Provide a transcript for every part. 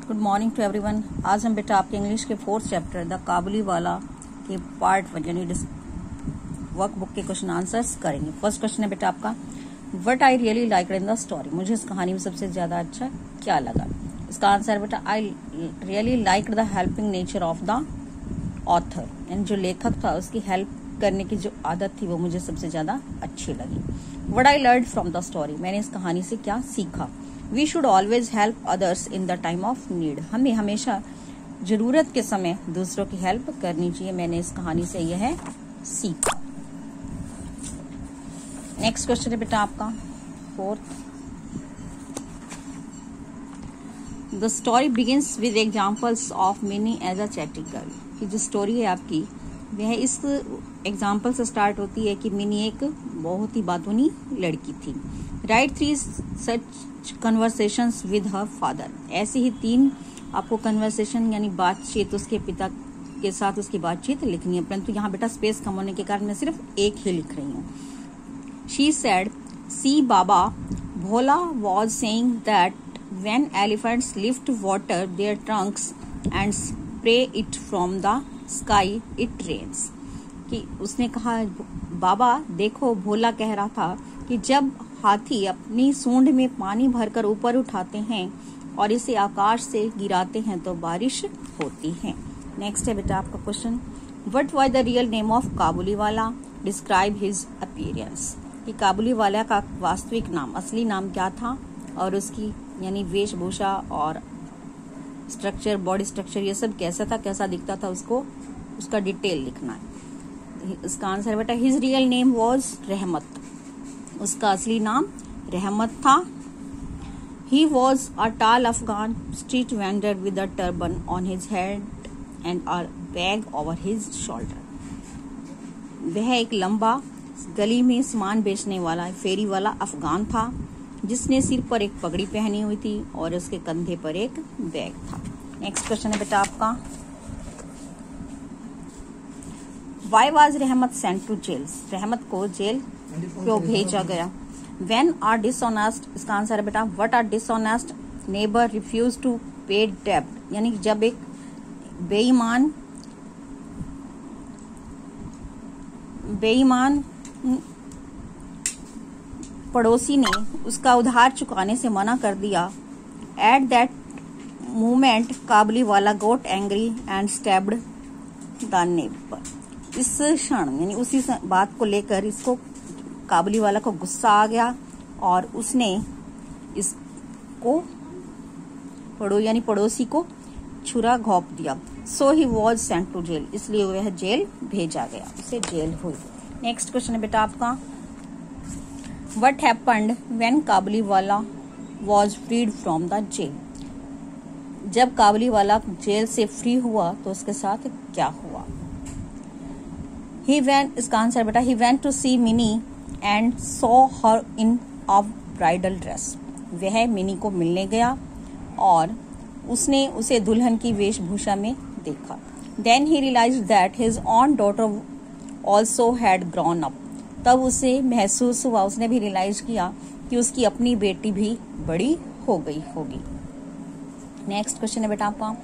Good morning to everyone. आज हम बेटा आपके इंग्लिश के 4th चैप्टर द काबुली वाला के पार्ट 1 यानी वर्कबुक के क्वेश्चन आंसर्स करेंगे। फर्स्ट क्वेश्चन है बेटा आपका, what I really like in the story. मुझे इस कहानी में सबसे ज्यादा अच्छा क्या लगा। इसका आंसर है बेटा I really like the helping nature of the author, यानी जो लेखक था उसकी हेल्प करने की जो आदत थी वो मुझे सबसे ज्यादा अच्छी लगी। What I learn from the story, मैंने इस कहानी से क्या सीखा। We should always help others in the time of need, हमें हमेशा जरूरत के समय दूसरों की हेल्प करनी चाहिए। मैंने इस कहानी से यह सीखा। नेक्स्ट क्वेश्चन है बेटा आपका 4th। The story begins with examples of Mini as a chatty girl, की जो स्टोरी है आपकी वह इस एग्जाम्पल से स्टार्ट होती है कि मिनी एक बहुत ही बातूनी लड़की थी। Right 3 such conversations with her father, ऐसी ही 3 आपको कन्वर्सेशन यानी बातचीत उसके पिता के साथ उसकी बातचीत लिखनी है, परंतु यहाँ बेटा स्पेस कम होने के कारण मैं सिर्फ एक ही लिख रही हूँ। She said, see Baba Bhola was saying that when elephants lift water their trunks and spray it from the sky it rains, कि उसने कहा बाबा देखो भोला कह रहा था कि जब हाथी अपनी सूंड में पानी भरकर ऊपर उठाते हैं और इसे आकाश से गिराते हैं तो बारिश होती है। नेक्स्ट है बेटा आपका question, what was the real name of Kabuliwala, describe his appearance, कि काबुली वाला का वास्तविक नाम असली नाम क्या था और उसकी यानी वेशभूषा और स्ट्रक्चर बॉडी स्ट्रक्चर ये सब कैसा था, कैसा दिखता था, उसको उसका डिटेल लिखना है। इसका आंसर है बेटा हिज रियल नेम वाज रहमत, उसका असली नाम रहमत था। ही वॉज अ टाल Afghan street vendor with a turban on his head and a bag over his shoulder, वह एक लंबा गली में सामान बेचने वाला फेरी वाला अफगान था जिसने सिर पर एक पगड़ी पहनी हुई थी और उसके कंधे पर एक बैग था। नेक्स्ट क्वेश्चन है बेटा आपका, why was Rahmat sent to jail, Rahmat को जेल क्यों भेजा गया। वेन आर डिसऑनेस्ट, इसका आंसर है बेटा what are dishonest neighbour refuse to pay डेब्ट, यानी जब एक बेईमान पड़ोसी ने उसका उधार चुकाने से मना कर दिया। At that moment Kabuliwala got angry and stabbed the neighbour, इस क्षण यानी उसी बात को लेकर इसको काबुली वाला को गुस्सा आ गया और उसने इसको यानी पड़ोसी को छुरा घोंप दिया। So he was sent to jail, इसलिए वह जेल भेजा गया, उसे जेल हुई। नेक्स्ट क्वेश्चन है बेटा आपका, what happened when Kabuliwala was freed from the jail, जब काबुली वाला जेल से फ्री हुआ तो उसके साथ क्या हुआ। ही वेंट, इसका आंसर बेटा ही went to see Mini and saw her in a bridal dress, वह मिनी को मिलने गया और उसने उसे दुल्हन की वेशभूषा में देखा। Then he realised that his own daughter also had grown up, तब उसे महसूस हुआ, उसने भी रियलाइज किया कि उसकी अपनी बेटी भी बड़ी हो गई होगी। नेक्स्ट क्वेश्चन है बेटा आपका,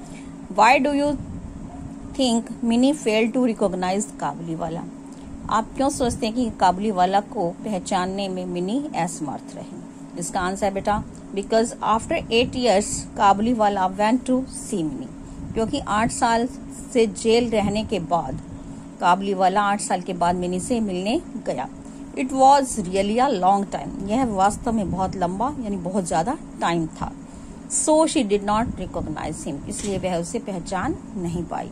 why do you think Mini fail to recognise Kabuliwala, आप क्यों सोचते हैं कि काबुली वाला को पहचानने में मिनी असमर्थ रही। इसका आंसर है बेटा बिकॉज आफ्टर 8 years काबुली वाला वेंट टू सी मिनी, क्योंकि 8 साल से जेल रहने के बाद काबुली वाला 8 साल के बाद मिनी से मिलने गया। It was really a long time, यह वास्तव में बहुत लंबा यानी बहुत ज्यादा टाइम था। So she did not recognise him, इसलिए वह उसे पहचान नहीं पाई।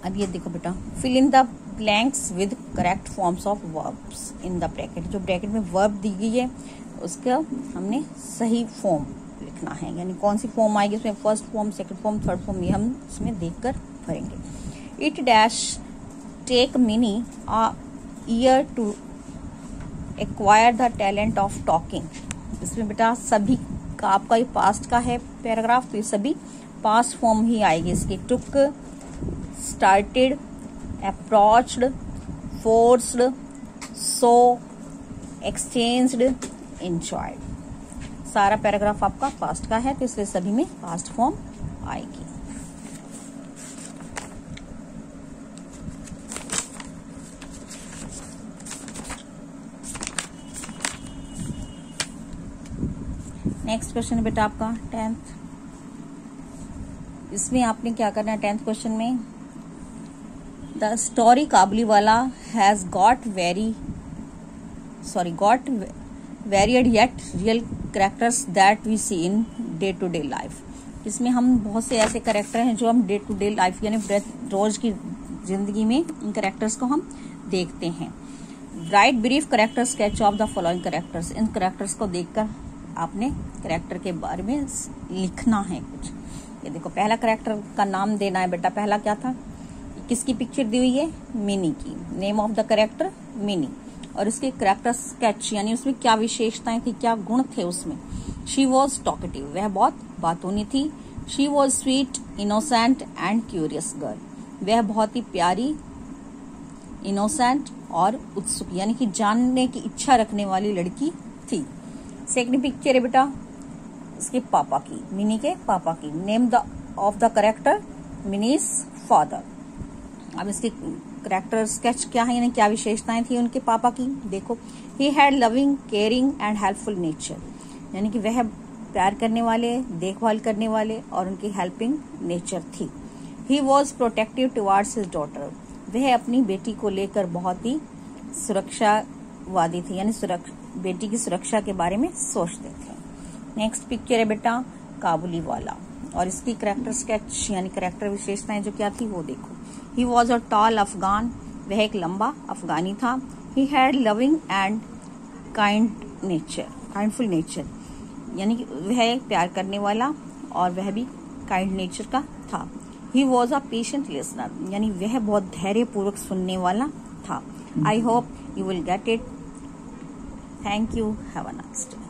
अब ये देखो बेटा, fill in the blanks with correct forms of verbs in the bracket, जो ब्रैकेट में वर्ब दी गई है उसका हमने सही फॉर्म लिखना है, यानी कौन सी फॉर्म आएगी इसमें, first form, second form, third form, ये हम इसमें देखकर भरेंगे। It dash take Mini a year to acquire the talent of talking, इसमें बेटा सभी का आपका ये पास्ट का है पैराग्राफ, तो ये सभी पास्ट फॉर्म ही आएगी इसकी। टुक, स्टार्टेड, अप्रोच्ड, फोर्स्ड, सो, एक्सचेंज्ड, enjoyed। सारा पैराग्राफ आपका पास्ट का है, तो इसलिए सभी में पास्ट फॉर्म आएगी। नेक्स्ट क्वेश्चन है बेटा आपका 10th। इसमें आपने क्या करना है 10th क्वेश्चन में, the story Kabuliwala has got varied yet real characters that we see in day to day life. इसमें हम बहुत से ऐसे कैरेक्टर हैं जो हम डे टू डे लाइफ यानी रोज की जिंदगी में इन कैरेक्टर्स को हम देखते हैं। Right brief character sketch of the following characters. In characters को देखकर आपने कैरेक्टर के बारे में लिखना है कुछ। ये देखो, पहला कैरेक्टर का नाम देना है बेटा। पहला क्या था, किसकी पिक्चर दी हुई है, मिनी की। Name of the character mini, और इसके कैरेक्टर स्केच यानी उसमें क्या विशेषताएं थी, क्या गुण थे उसमें। शी वॉज टॉकेटिव, वह बहुत बातूनी थी। She was sweet, innocent and curious girl, वह बहुत ही प्यारी, इनोसेंट और उत्सुक यानी कि जानने की इच्छा रखने वाली लड़की थी। सेकंड पिक्चर है बेटा इसके पापा की, मिनी के पापा की। Name of the character minis father. अब इसके कैरेक्टर स्केच क्या है, यानी क्या विशेषताएं थी उनके पापा की। देखो, ही had loving, caring and helpful nature, यानी कि वह प्यार करने वाले, देखभाल करने वाले और उनकी हेल्पिंग नेचर थी। He was protective towards his daughter, वह अपनी बेटी को लेकर बहुत ही सुरक्षावादी थे, यानी बेटी की सुरक्षा के बारे में सोचते थे। नेक्स्ट पिक्चर है बेटा काबुलीवाला, और इसकी कैरेक्टर स्केच यानी कैरेक्टर विशेषताएं जो क्या थी वो देखो। He was a tall Afghan, वह एक लंबा अफगानी था। He had loving and kindful nature, यानी कि वह एक प्यार करने वाला और वह भी काइंड नेचर का था। ही वॉज अ पेशेंट लिसनर, यानी वह बहुत धैर्यपूर्वक सुनने वाला था। I hope you will get it. Thank you, have a nice day.